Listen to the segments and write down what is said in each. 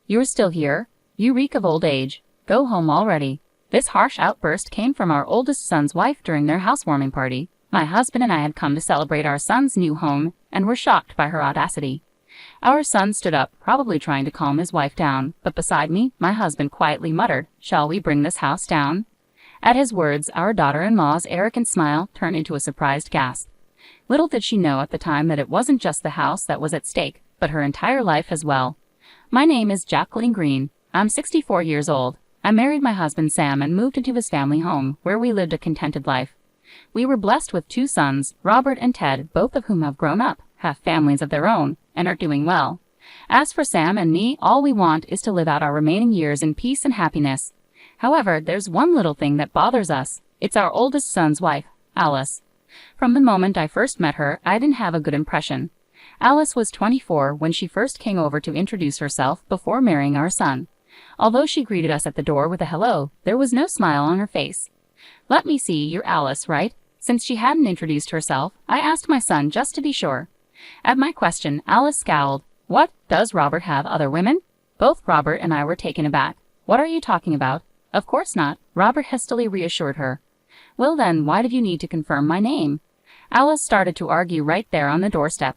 You're still here? You reek of old age. Go home already." This harsh outburst came from our oldest son's wife during their housewarming party. My husband and I had come to celebrate our son's new home and were shocked by her audacity. Our son stood up, probably trying to calm his wife down, but beside me, my husband quietly muttered, "Shall we bring this house down?" At his words, our daughter-in-law's arrogant smile turned into a surprised gasp. Little did she know at the time that it wasn't just the house that was at stake, but her entire life as well. My name is Jacqueline Green. I'm 64 years old. I married my husband Sam and moved into his family home, where we lived a contented life. We were blessed with 2 sons, Robert and Ted, both of whom have grown up, have families of their own, and are doing well. As for Sam and me, all we want is to live out our remaining years in peace and happiness. However, there's one little thing that bothers us. It's our oldest son's wife, Alice. From the moment I first met her, I didn't have a good impression. Alice was 24 when she first came over to introduce herself before marrying our son. Although she greeted us at the door with a hello, there was no smile on her face. "Let me see, you're Alice, right?" Since she hadn't introduced herself, I asked my son just to be sure. At my question, Alice scowled. "What, does Robert have other women?" Both Robert and I were taken aback. "What are you talking about?" "Of course not," Robert hastily reassured her. "Well then, why did you need to confirm my name?" Alice started to argue right there on the doorstep.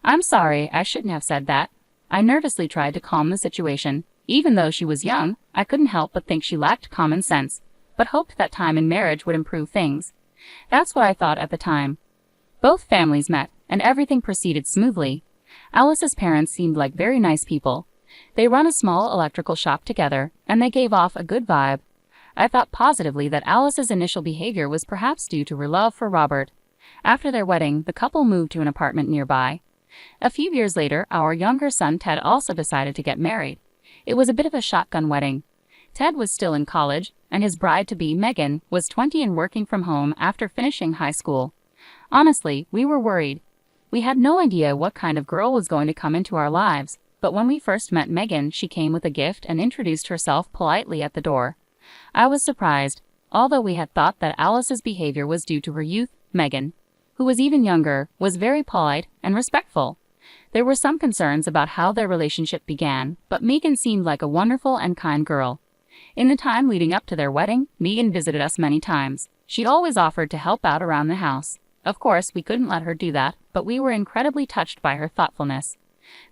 "I'm sorry, I shouldn't have said that." I nervously tried to calm the situation. Even though she was young, I couldn't help but think she lacked common sense, but hoped that time in marriage would improve things. That's what I thought at the time. Both families met, and everything proceeded smoothly. Alice's parents seemed like very nice people. They run a small electrical shop together, and they gave off a good vibe. I thought positively that Alice's initial behavior was perhaps due to her love for Robert. After their wedding, the couple moved to an apartment nearby. A few years later, our younger son Ted also decided to get married. It was a bit of a shotgun wedding. Ted was still in college, and his bride-to-be, Megan, was 20 and working from home after finishing high school. Honestly, we were worried. We had no idea what kind of girl was going to come into our lives, but when we first met Megan, she came with a gift and introduced herself politely at the door. I was surprised. Although we had thought that Alice's behavior was due to her youth, Megan, who was even younger, was very polite and respectful. There were some concerns about how their relationship began, but Megan seemed like a wonderful and kind girl. In the time leading up to their wedding, Megan visited us many times. She always offered to help out around the house. Of course, we couldn't let her do that, but we were incredibly touched by her thoughtfulness.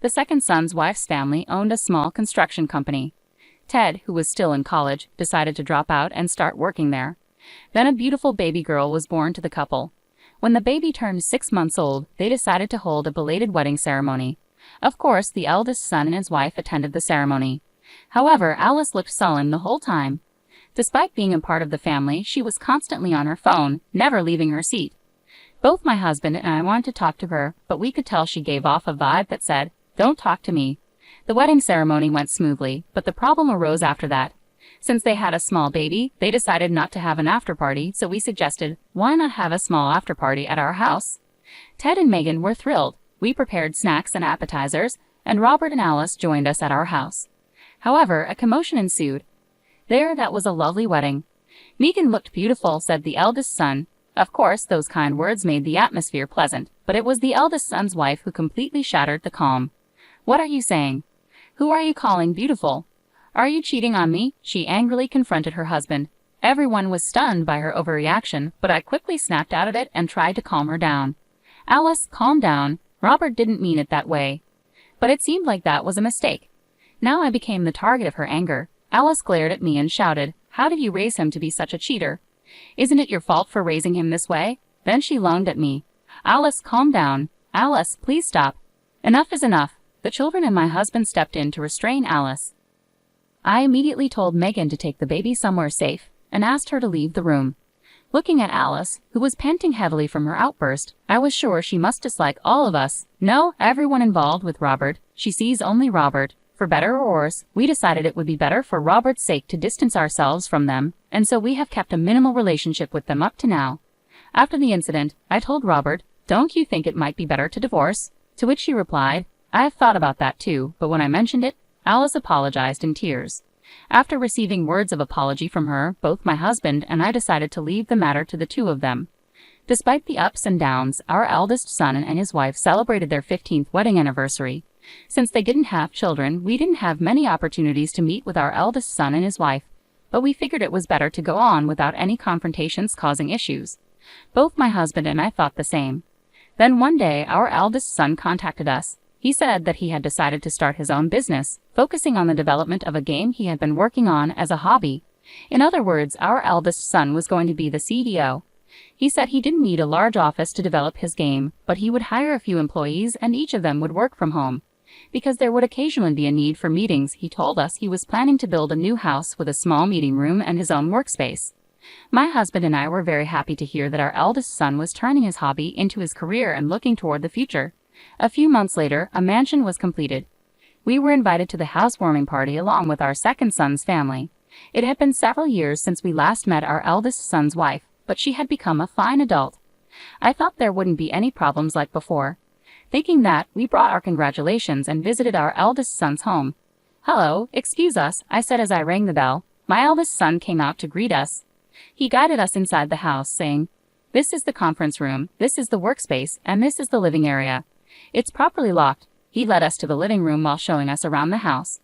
The second son's wife's family owned a small construction company. Ted, who was still in college, decided to drop out and start working there. Then a beautiful baby girl was born to the couple. When the baby turned 6 months old, they decided to hold a belated wedding ceremony. Of course, the eldest son and his wife attended the ceremony. However, Alice looked sullen the whole time. Despite being a part of the family, she was constantly on her phone, never leaving her seat. Both my husband and I wanted to talk to her, but we could tell she gave off a vibe that said, "Don't talk to me." The wedding ceremony went smoothly, but the problem arose after that. Since they had a small baby, they decided not to have an after-party, so we suggested, why not have a small after-party at our house? Ted and Megan were thrilled. We prepared snacks and appetizers, and Robert and Alice joined us at our house. However, a commotion ensued. "There, that was a lovely wedding. Megan looked beautiful," said the eldest son. Of course, those kind words made the atmosphere pleasant, but it was the eldest son's wife who completely shattered the calm. "What are you saying? Who are you calling beautiful? Are you cheating on me?" she angrily confronted her husband. Everyone was stunned by her overreaction, but I quickly snapped out of it and tried to calm her down. "Alice, calm down. Robert didn't mean it that way." But it seemed like that was a mistake. Now I became the target of her anger. Alice glared at me and shouted, "How did you raise him to be such a cheater? Isn't it your fault for raising him this way?" Then she lunged at me. "Alice, calm down. Alice, please stop. Enough is enough." The children and my husband stepped in to restrain Alice. I immediately told Megan to take the baby somewhere safe and asked her to leave the room. Looking at Alice, who was panting heavily from her outburst, I was sure she must dislike all of us. No, everyone involved with Robert. She sees only Robert. For better or worse, we decided it would be better for Robert's sake to distance ourselves from them, and so we have kept a minimal relationship with them up to now. After the incident, I told Robert, "Don't you think it might be better to divorce?" To which he replied, "I have thought about that too," but when I mentioned it, Alice apologized in tears. After receiving words of apology from her, both my husband and I decided to leave the matter to the two of them. Despite the ups and downs, our eldest son and his wife celebrated their 15th wedding anniversary. Since they didn't have children, we didn't have many opportunities to meet with our eldest son and his wife, but we figured it was better to go on without any confrontations causing issues. Both my husband and I thought the same. Then one day, our eldest son contacted us. He said that he had decided to start his own business, focusing on the development of a game he had been working on as a hobby. In other words, our eldest son was going to be the CEO. He said he didn't need a large office to develop his game, but he would hire a few employees and each of them would work from home. Because there would occasionally be a need for meetings, he told us he was planning to build a new house with a small meeting room and his own workspace. My husband and I were very happy to hear that our eldest son was turning his hobby into his career and looking toward the future. A few months later, a mansion was completed. We were invited to the housewarming party along with our second son's family. It had been several years since we last met our eldest son's wife, but she had become a fine adult. I thought there wouldn't be any problems like before. Thinking that, we brought our congratulations and visited our eldest son's home. "Hello, excuse us," I said as I rang the bell. My eldest son came out to greet us. He guided us inside the house, saying, "This is the conference room, this is the workspace, and this is the living area. It's properly locked." He led us to the living room while showing us around the house.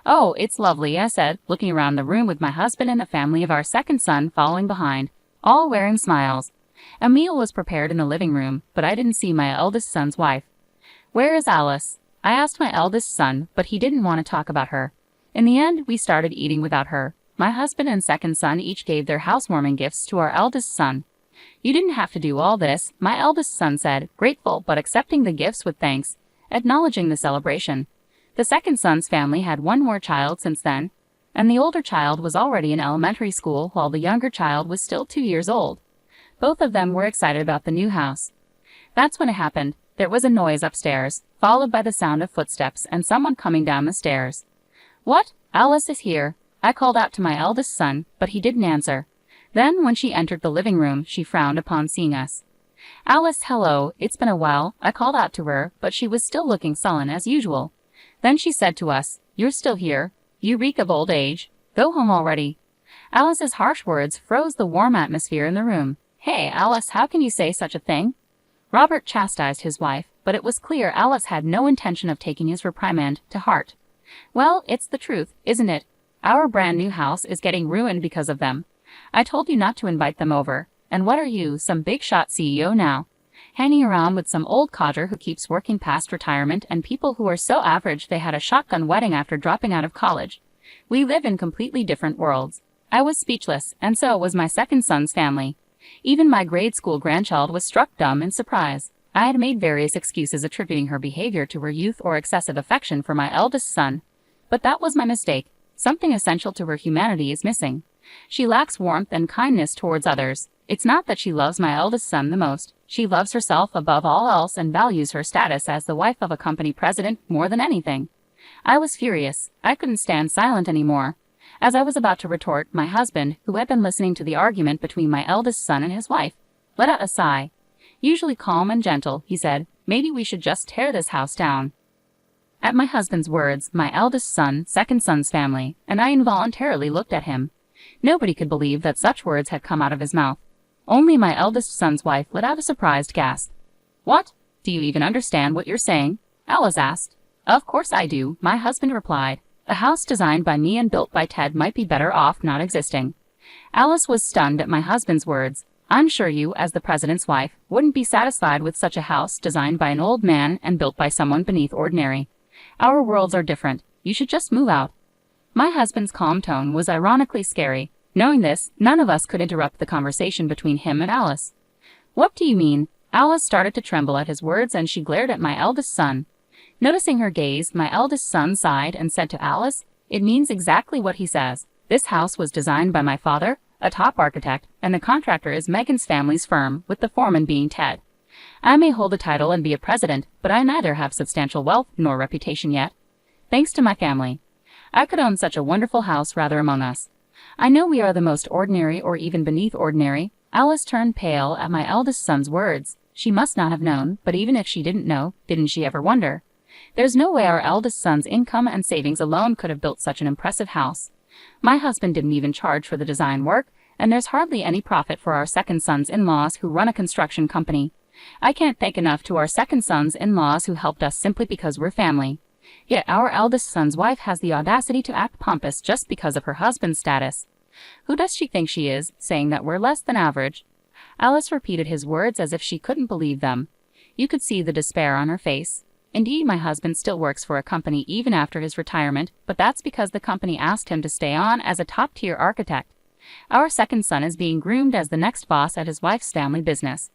"Oh, it's lovely," I said, looking around the room with my husband and the family of our second son following behind, all wearing smiles. A meal was prepared in the living room, but I didn't see my eldest son's wife. "Where is Alice?" I asked my eldest son, but he didn't want to talk about her. In the end, we started eating without her. My husband and second son each gave their housewarming gifts to our eldest son. "You didn't have to do all this," my eldest son said, grateful but accepting the gifts with thanks, acknowledging the celebration. The second son's family had one more child since then, and the older child was already in elementary school while the younger child was still 2 years old. Both of them were excited about the new house. That's when it happened. There was a noise upstairs, followed by the sound of footsteps and someone coming down the stairs. "What? Alice is here," I called out to my eldest son, but he didn't answer. Then, when she entered the living room, she frowned upon seeing us. "Alice, hello, it's been a while," I called out to her, but she was still looking sullen as usual. Then she said to us, "You're still here. You reek of old age. Go home already." Alice's harsh words froze the warm atmosphere in the room. "Hey, Alice, how can you say such a thing?" Robert chastised his wife, but it was clear Alice had no intention of taking his reprimand to heart. "Well, it's the truth, isn't it? Our brand new house is getting ruined because of them. I told you not to invite them over. And what are you, some big shot CEO now? Hanging around with some old codger who keeps working past retirement and people who are so average they had a shotgun wedding after dropping out of college. We live in completely different worlds." I was speechless, and so was my second son's family. Even my grade school grandchild was struck dumb in surprise. I had made various excuses attributing her behavior to her youth or excessive affection for my eldest son. But that was my mistake. Something essential to her humanity is missing. She lacks warmth and kindness towards others. It's not that she loves my eldest son the most. She loves herself above all else and values her status as the wife of a company president more than anything. I was furious. I couldn't stand silent anymore. As I was about to retort, my husband, who had been listening to the argument between my eldest son and his wife, let out a sigh. Usually calm and gentle, he said, "Maybe we should just tear this house down." At my husband's words, my eldest son, second son's family, and I involuntarily looked at him. Nobody could believe that such words had come out of his mouth. Only my eldest son's wife let out a surprised gasp. "What? Do you even understand what you're saying?" Alice asked. "Of course I do," my husband replied. "A house designed by me and built by Ted might be better off not existing." Alice was stunned at my husband's words. "I'm sure you, as the president's wife, wouldn't be satisfied with such a house designed by an old man and built by someone beneath ordinary. Our worlds are different. You should just move out." My husband's calm tone was ironically scary. Knowing this, none of us could interrupt the conversation between him and Alice. "What do you mean?" Alice started to tremble at his words and she glared at my eldest son. Noticing her gaze, my eldest son sighed and said to Alice, "It means exactly what he says. This house was designed by my father, a top architect, and the contractor is Megan's family's firm, with the foreman being Ted. I may hold a title and be a president, but I neither have substantial wealth nor reputation yet. Thanks to my family, I could own such a wonderful house rather among us. I know we are the most ordinary or even beneath ordinary." Alice turned pale at my eldest son's words. She must not have known, but even if she didn't know, didn't she ever wonder? There's no way our eldest son's income and savings alone could have built such an impressive house. My husband didn't even charge for the design work, and there's hardly any profit for our second son's in-laws who run a construction company. I can't thank enough to our second son's in-laws who helped us simply because we're family. Yet our eldest son's wife has the audacity to act pompous just because of her husband's status. Who does she think she is, saying that we're less than average? Alice repeated his words as if she couldn't believe them. You could see the despair on her face. Indeed, my husband still works for a company even after his retirement, but that's because the company asked him to stay on as a top-tier architect. Our second son is being groomed as the next boss at his wife's family business.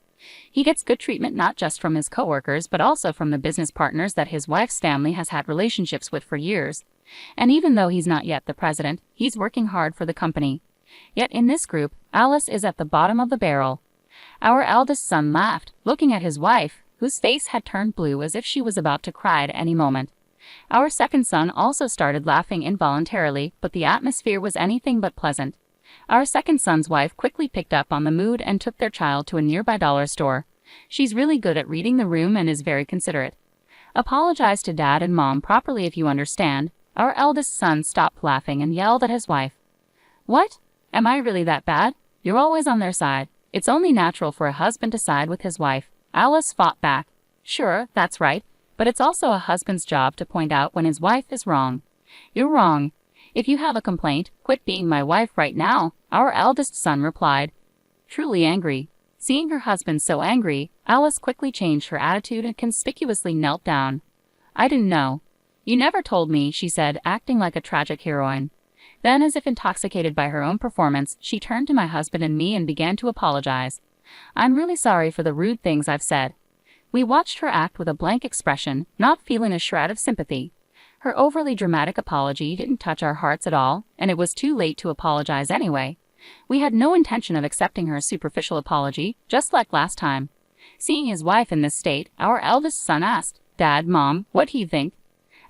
He gets good treatment not just from his coworkers but also from the business partners that his wife's family has had relationships with for years. And even though he's not yet the president, he's working hard for the company. Yet in this group, Alice is at the bottom of the barrel. Our eldest son laughed, looking at his wife, whose face had turned blue as if she was about to cry at any moment. Our second son also started laughing involuntarily, but the atmosphere was anything but pleasant. Our second son's wife quickly picked up on the mood and took their child to a nearby dollar store. She's really good at reading the room and is very considerate. Apologize to Dad and Mom properly if you understand. Our eldest son stopped laughing and yelled at his wife. What? Am I really that bad? You're always on their side. It's only natural for a husband to side with his wife. Alice fought back. Sure, that's right, but it's also a husband's job to point out when his wife is wrong. You're wrong. If you have a complaint, quit being my wife right now, our eldest son replied, truly angry. Seeing her husband so angry, Alice quickly changed her attitude and conspicuously knelt down. I didn't know. You never told me, she said, acting like a tragic heroine. Then, as if intoxicated by her own performance, she turned to my husband and me and began to apologize. I'm really sorry for the rude things I've said. We watched her act with a blank expression, not feeling a shred of sympathy. Her overly dramatic apology didn't touch our hearts at all, and it was too late to apologize anyway. We had no intention of accepting her superficial apology, just like last time. Seeing his wife in this state, our eldest son asked, Dad, Mom, what do you think?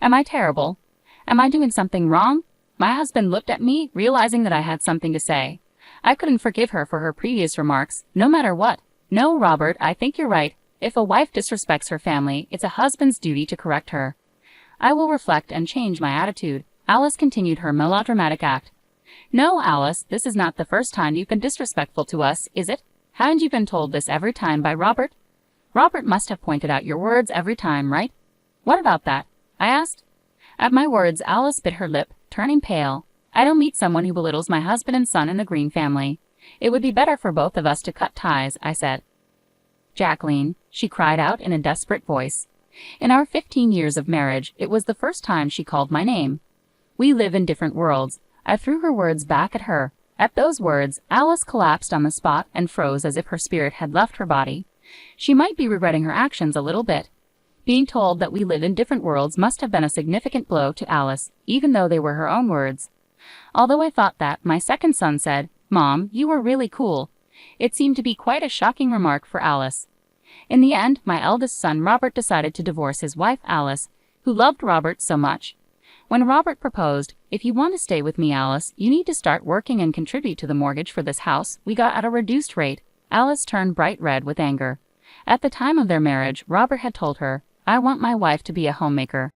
Am I terrible? Am I doing something wrong? My husband looked at me, realizing that I had something to say. I couldn't forgive her for her previous remarks, no matter what. No, Robert, I think you're right. If a wife disrespects her family, it's a husband's duty to correct her. I will reflect and change my attitude. Alice continued her melodramatic act. No, Alice, this is not the first time you've been disrespectful to us, is it? Haven't you been told this every time by Robert? Robert must have pointed out your words every time, right? What about that? I asked. At my words, Alice bit her lip, turning pale. I don't meet someone who belittles my husband and son in the Green family. It would be better for both of us to cut ties, I said. Jacqueline, she cried out in a desperate voice. In our 15 years of marriage, it was the first time she called my name. We live in different worlds. I threw her words back at her. At those words, Alice collapsed on the spot and froze as if her spirit had left her body. She might be regretting her actions a little bit. Being told that we live in different worlds must have been a significant blow to Alice, even though they were her own words. Although I thought that, my second son said, Mom, you were really cool. It seemed to be quite a shocking remark for Alice. In the end, my eldest son Robert decided to divorce his wife Alice, who loved Robert so much. When Robert proposed, if you want to stay with me, Alice, you need to start working and contribute to the mortgage for this house we got at a reduced rate. Alice turned bright red with anger. At the time of their marriage, Robert had told her, I want my wife to be a homemaker.